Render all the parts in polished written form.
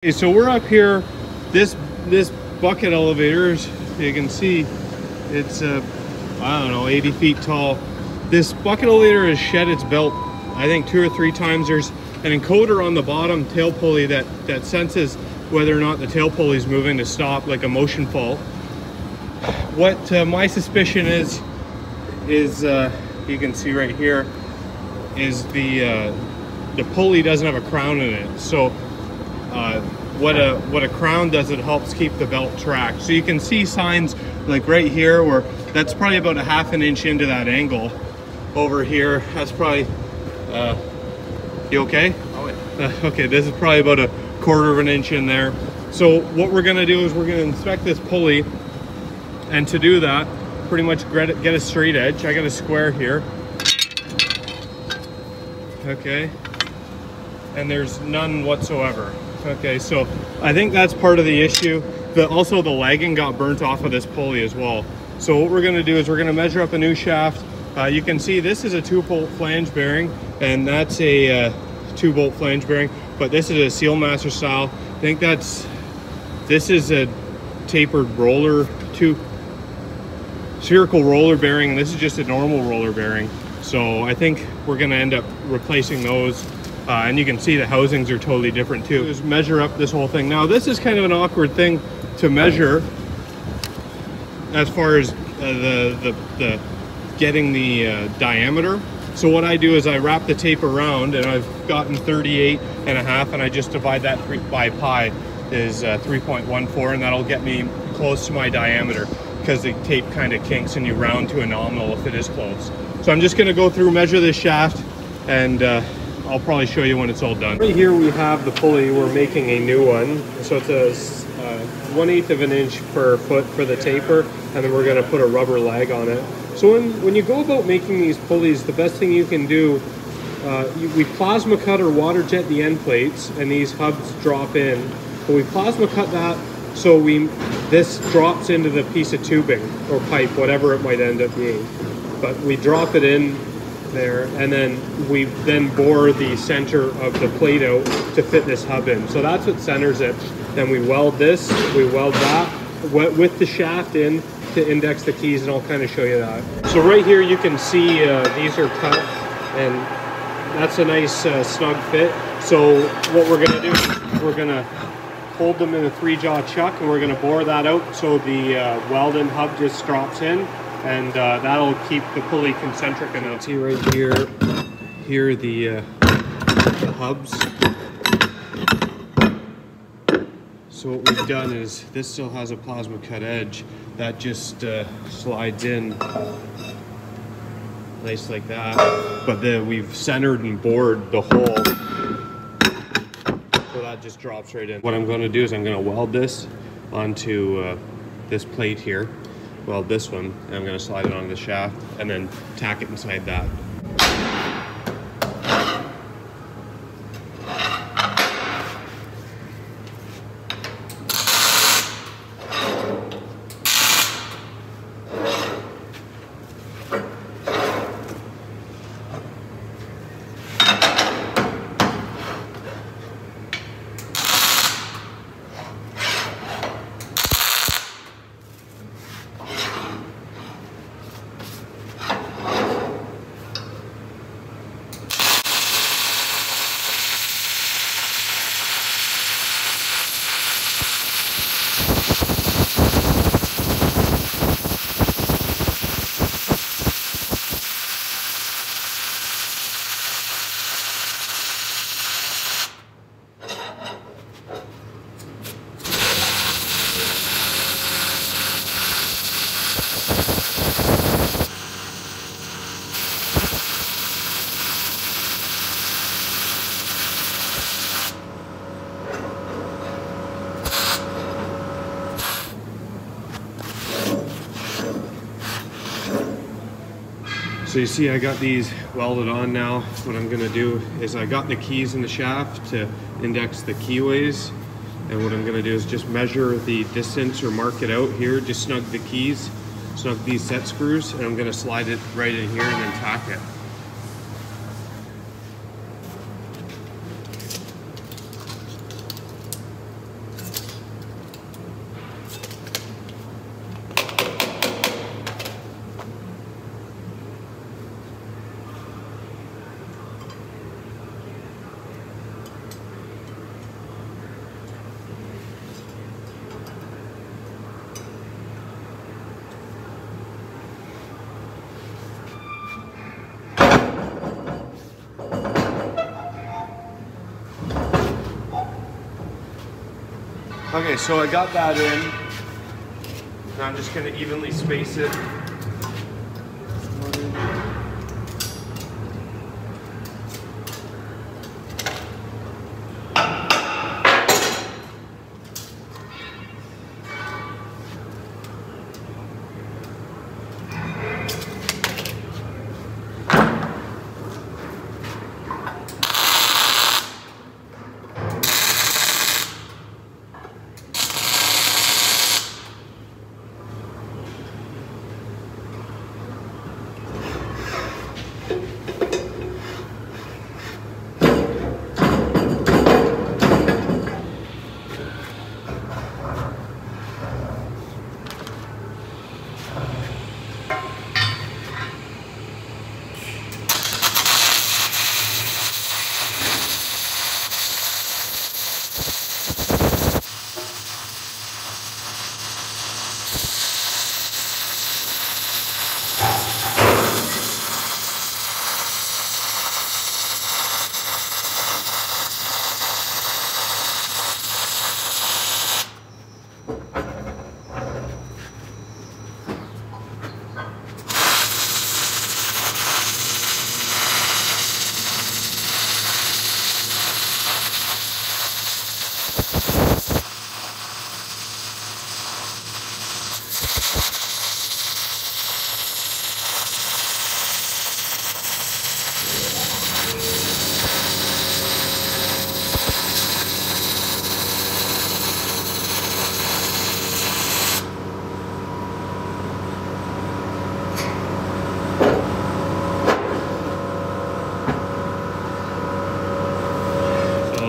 Okay, so we're up here. This bucket elevator, as you can see, it's I don't know, 80 feet tall. This bucket elevator has shed its belt, I think 2 or 3 times. There's an encoder on the bottom tail pulley that senses whether or not the tail pulley is moving to stop, like a motion fall. What my suspicion is you can see right here is the pulley doesn't have a crown in it. So what a crown does, it helps keep the belt tracked. So you can see signs like right here where that's probably about a ½ an inch into that angle. Over here, that's probably you okay? Oh yeah. Okay, this is probably about a ½ of an inch in there. So what we're gonna do is we're gonna inspect this pulley, and to do that, pretty much get a straight edge. I got a square here. Okay, and there's none whatsoever. Okay, so I think that's part of the issue. Also the lagging got burnt off of this pulley as well. So what we're gonna do is we're gonna measure up a new shaft. You can see this is a 2-bolt flange bearing, and that's a 2-bolt flange bearing, but this is a Sealmaster style. I think this is a tapered roller, spherical roller bearing, and this is just a normal roller bearing. So I think we're gonna end up replacing those. And you can see the housings are totally different too. Just measure up this whole thing. Now this is kind of an awkward thing to measure as far as the getting the diameter. So what I do is I wrap the tape around, and I've gotten 38.5, and I just divide that by pi is 3.14, and that'll get me close to my diameter, because the tape kind of kinks and you round to a nominal if it is close. So I'm just going to go through, measure this shaft, and I'll probably show you when it's all done. Right here we have the pulley. We're making a new one. So it's a 1/8 of an inch per foot for the taper, and then we're going to put a rubber leg on it. So when you go about making these pulleys, the best thing you can do, we plasma cut or water jet the end plates, and these hubs drop in. But we plasma cut that so this drops into the piece of tubing or pipe, whatever it might end up being. But we drop it in there, and then we bore the center of the plate out to fit this hub in. So that's what centers it. Then we weld this, we weld that with the shaft in to index the keys, and I'll kind of show you that. So right here you can see these are cut, and that's a nice snug fit. So what we're gonna do is we're gonna hold them in a 3-jaw chuck, and we're gonna bore that out so the welded hub just drops in, and that'll keep the pulley concentric enough. See right here are the hubs. So what we've done is, this still has a plasma cut edge that just slides in nice like that, but then we've centered and bored the hole, so that just drops right in. What I'm going to do is I'm going to weld this onto this plate here, weld this one, and I'm going to slide it onto the shaft and then tack it inside that. So you see I got these welded on now. What I'm gonna do is I got the keys in the shaft to index the keyways, and what I'm gonna do is just measure the distance or mark it out here, just snug the keys, snug these set screws, and I'm gonna slide it right in here and then tack it. Okay, so I got that in. Now I'm just gonna evenly space it.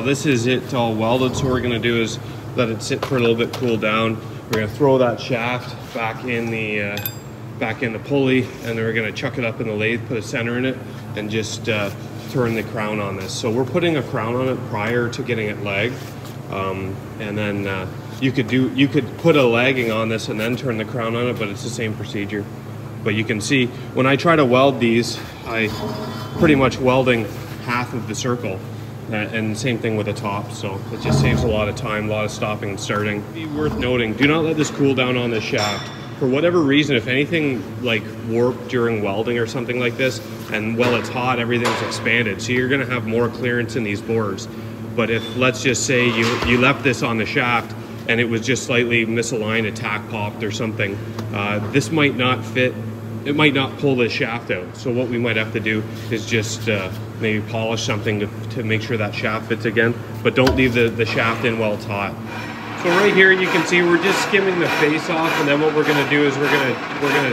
This is it all welded, so what we're going to do is let it sit for a little bit, cool down. We're going to throw that shaft back in the pulley, and then we're going to chuck it up in the lathe, put a center in it, and just turn the crown on this. So we're putting a crown on it prior to getting it legged, and then you could put a legging on this and then turn the crown on it, but it's the same procedure. But you can see when I try to weld these, I pretty much welding half of the circle. And same thing with the top, so it just saves a lot of time, a lot of stopping and starting. Be worth noting, do not let this cool down on the shaft. For whatever reason, if anything like warped during welding or something like this, and while it's hot, everything's expanded, so you're gonna have more clearance in these bores. But if, let's just say you left this on the shaft and it was just slightly misaligned, a tack popped or something, this might not fit. It might not pull the shaft out. So what we might have to do is just maybe polish something to make sure that shaft fits again, but don't leave the shaft in while it's hot. So right here you can see we're just skimming the face off, and then what we're gonna do is we're gonna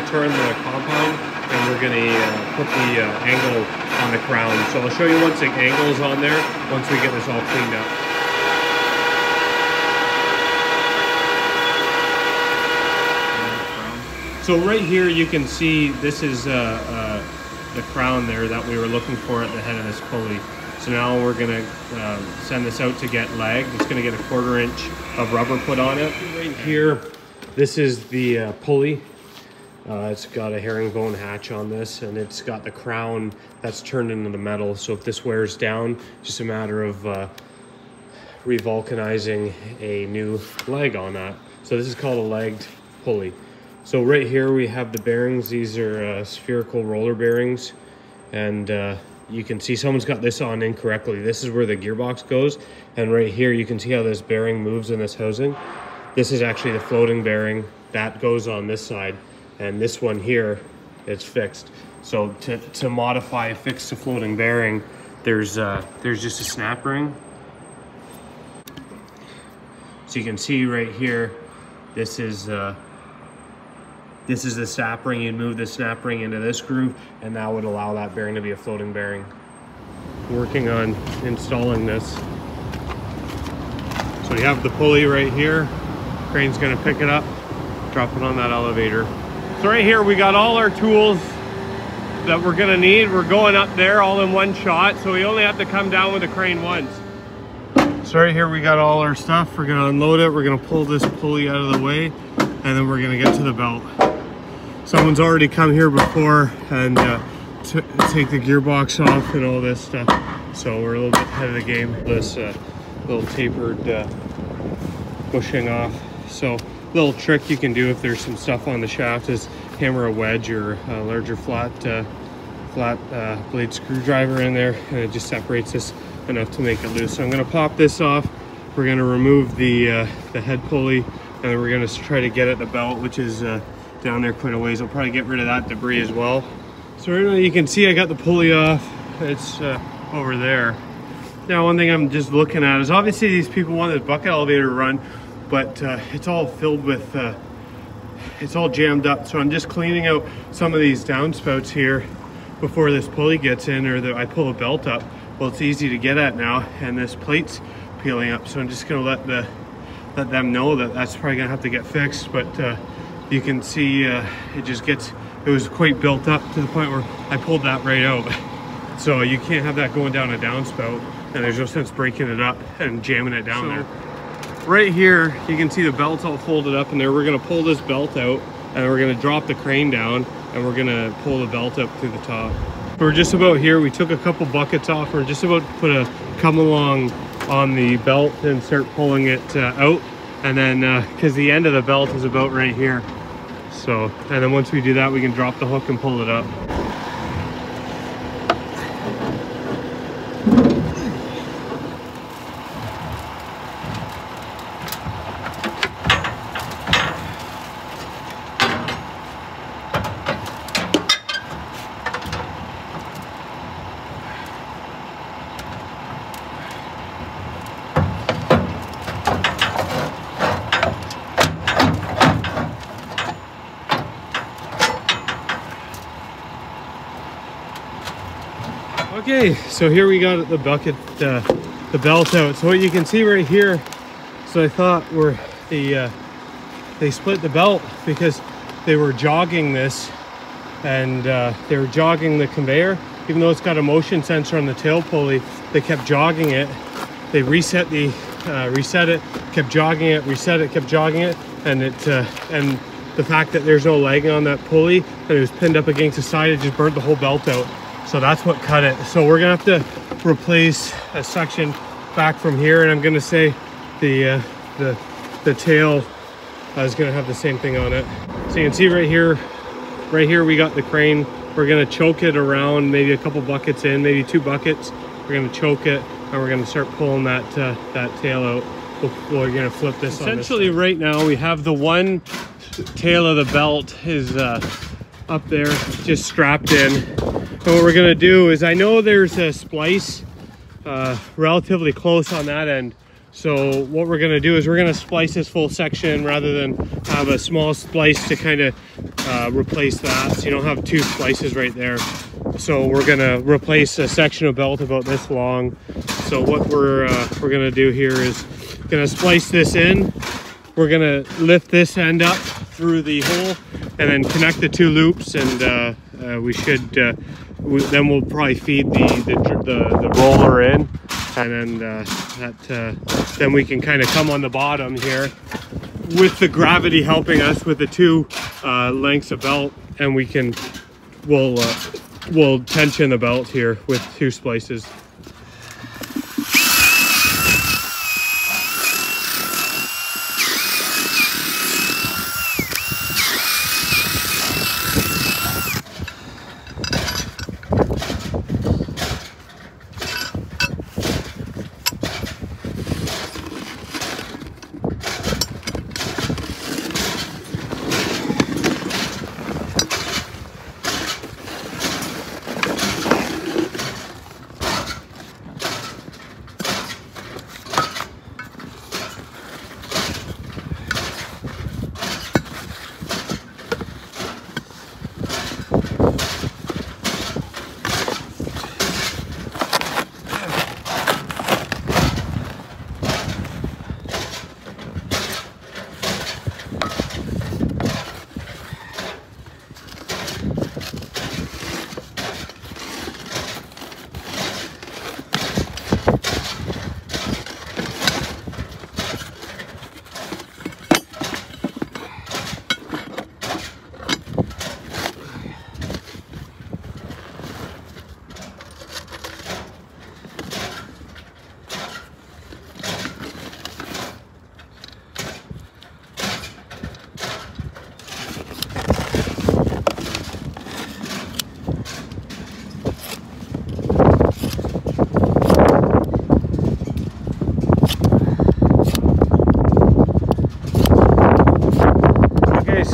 turn the compound, and we're gonna put the angle on the crown. So I'll show you once the angle is on there, once we get this all cleaned up. So right here you can see this is the crown there that we were looking for at the head of this pulley. So now we're gonna send this out to get legged. It's gonna get a 1/4 inch of rubber put on it. Right here, this is the pulley. It's got a herringbone hatch on this, and it's got the crown that's turned into the metal. So if this wears down, just a matter of revulcanizing a new leg on that. So this is called a legged pulley. So right here we have the bearings. These are spherical roller bearings, and you can see someone's got this on incorrectly. This is where the gearbox goes, and right here you can see how this bearing moves in this housing. This is actually the floating bearing that goes on this side, and this one here is fixed. So to modify, fix the floating bearing, there's just a snap ring. So you can see right here, this is the snap ring. You'd move the snap ring into this groove, and that would allow that bearing to be a floating bearing. Working on installing this. So you have the pulley right here. Crane's gonna pick it up, drop it on that elevator. So right here we got all our tools that we're gonna need. We're going up there all in one shot, so we only have to come down with the crane once. So right here we got all our stuff. We're gonna unload it. We're gonna pull this pulley out of the way, and then we're gonna get to the belt. Someone's already come here before and take the gearbox off and all this stuff. So we're a little bit ahead of the game. This little tapered bushing off. So little trick you can do if there's some stuff on the shaft is hammer a wedge or a larger flat blade screwdriver in there, and it just separates this enough to make it loose. So I'm going to pop this off. We're going to remove the head pulley, and then we're going to try to get at the belt, which is down there quite a ways. I'll probably get rid of that debris as well. So right now you can see I got the pulley off. It's over there. Now one thing I'm just looking at is obviously these people want this bucket elevator to run, but it's all filled with, it's all jammed up. So I'm just cleaning out some of these downspouts here before this pulley gets in, or I pull the belt up. Well, it's easy to get at now, and this plate's peeling up. So I'm just gonna let them know that that's probably gonna have to get fixed. But you can see it was quite built up to the point where I pulled that right out. So you can't have that going down a downspout, and there's no sense breaking it up and jamming it down there. Right here, you can see the belt's all folded up in there. We're gonna pull this belt out, and we're gonna drop the crane down, and we're gonna pull the belt up to the top. We're just about here. We took a couple buckets off. We're just about to put a come along on the belt and start pulling it out. And then, because the end of the belt is about right here. So, and then once we do that, we can drop the hook and pull it up. Okay, so here we got the bucket, the belt out. So what you can see right here, so I thought they split the belt because they were jogging this, and they were jogging the conveyor. Even though it's got a motion sensor on the tail pulley, they kept jogging it. They reset it, kept jogging it, reset it, kept jogging it, and and the fact that there's no leg on that pulley and it was pinned up against the side, it just burnt the whole belt out. So that's what cut it. So we're gonna have to replace a section back from here, and I'm gonna say the tail is gonna have the same thing on it. So you can see right here we got the crane. We're gonna choke it around, maybe a couple buckets in, maybe 2 buckets. We're gonna choke it, and we're gonna start pulling that tail out. We're gonna flip this. Essentially, right now we have the one tail of the belt is up there, just strapped in. And what we're gonna do is, I know there's a splice relatively close on that end. So what we're gonna do is we're gonna splice this full section rather than have a small splice to kind of replace that. So you don't have 2 splices right there. So we're gonna replace a section of belt about this long. So what we're gonna do here is gonna splice this in. We're gonna lift this end up through the hole and then connect the 2 loops, and we should then we'll probably feed the roller in, and then then we can kind of come on the bottom here with the gravity helping us with the 2 lengths of belt, and we'll tension the belt here with 2 splices.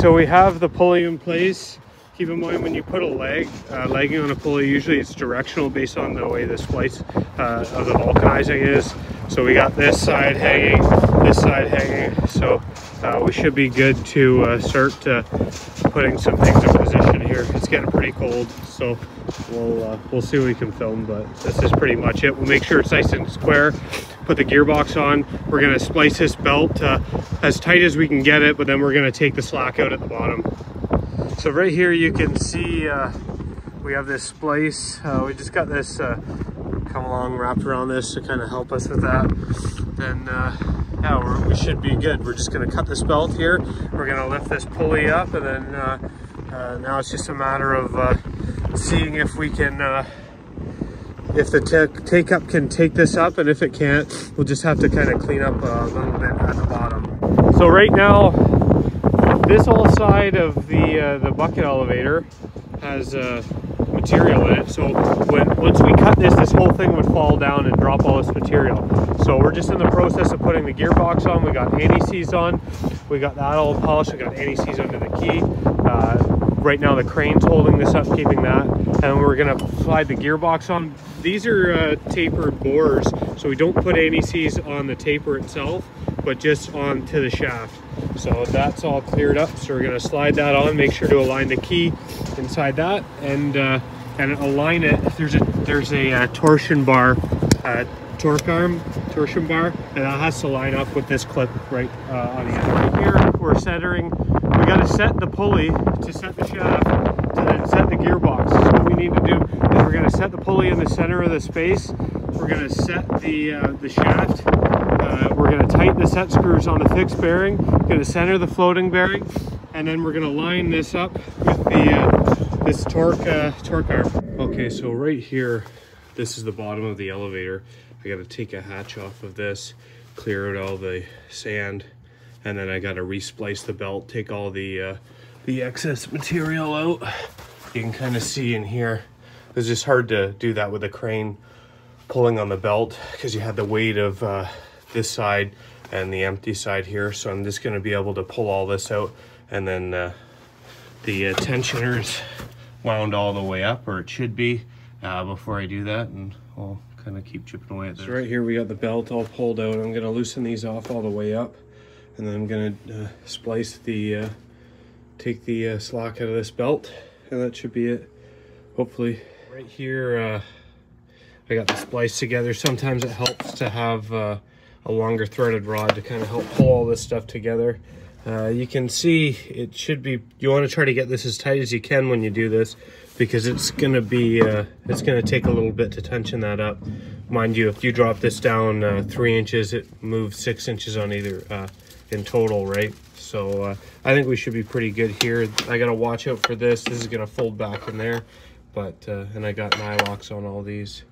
so we have the pulley in place. Keep in mind when you put a legging on a pulley, usually it's directional based on the way the splice of the vulcanizing is. So we got this side hanging, this side hanging. So we should be good to start putting some things in position here. It's getting pretty cold, so we'll see what we can film, but this is pretty much it. We'll make sure it's nice and square. Put the gearbox on. We're gonna splice this belt as tight as we can get it, but then we're gonna take the slack out at the bottom. So right here you can see we have this splice. We just got this come along wrapped around this to kind of help us with that. Then yeah, we should be good. We're just gonna cut this belt here. We're gonna lift this pulley up, and then now it's just a matter of seeing if we can, if the take up can take this up, and if it can't, we'll just have to kind of clean up a little bit at the bottom. So right now, this whole side of the bucket elevator has material in it. So once we cut this whole thing would fall down and drop all this material. So we're just in the process of putting the gearbox on. We got anti-seize on. We got that all polished. We got anti-seize under the key. Right now the crane's holding this up, keeping that. And we're gonna slide the gearbox on. These are tapered bores, so we don't put anti-seize on the taper itself, but just onto the shaft. So that's all cleared up. So we're gonna slide that on, make sure to align the key inside that, and align it. There's a torsion bar, torsion bar, and that has to line up with this clip right on the end. Right here, we're centering. We got to set the pulley to set the shaft, to then set the gearbox. So what we need to do is we're going to set the pulley in the center of the space. We're going to set the shaft. We're going to tighten the set screws on the fixed bearing. We're going to center the floating bearing, and then we're going to line this up with this torque arm. Okay, so right here, this is the bottom of the elevator. I got to take a hatch off of this, clear out all the sand, and then I got to resplice the belt, take all the excess material out. You can kind of see in here, it's just hard to do that with a crane pulling on the belt because you have the weight of this side and the empty side here. So I'm just going to be able to pull all this out, and then the tensioner's wound all the way up, or it should be, before I do that, and I'll kind of keep chipping away at this. So right here we got the belt all pulled out. I'm going to loosen these off all the way up, and then I'm going to splice take the slack out of this belt, and that should be it, hopefully. Right here I got the splice together. Sometimes it helps to have a longer threaded rod to kind of help pull all this stuff together. You can see it should be, you want to try to get this as tight as you can when you do this, because it's going to be it's going to take a little bit to tension that up. Mind you, if you drop this down 3 inches, it moves 6 inches on either in total, right? So I think we should be pretty good here. I got to watch out for this. This is going to fold back in there, but and I got nylocks on all these.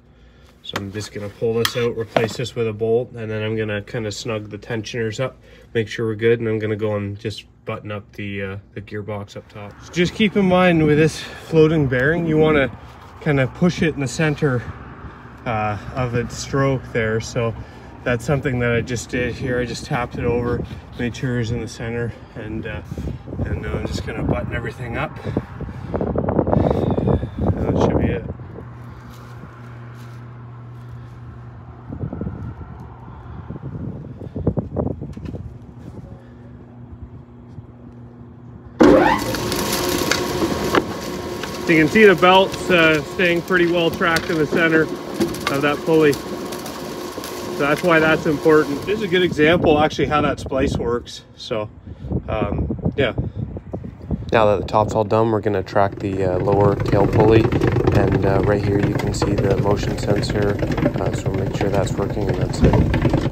So I'm just going to pull this out, replace this with a bolt, and then I'm going to kind of snug the tensioners up, make sure we're good, and I'm going to go and just button up the gearbox up top. So just keep in mind with this floating bearing, you want to kind of push it in the center of its stroke there. So that's something that I just did here. I just tapped it over, made sure it's in the center, and I'm just going to button everything up. And that should be it. So you can see the belt's staying pretty well tracked in the center of that pulley. So that's why that's important. This is a good example actually how that splice works. So yeah. Now that the top's all done, we're going to track the lower tail pulley, and right here you can see the motion sensor, so make sure that's working, and that's it.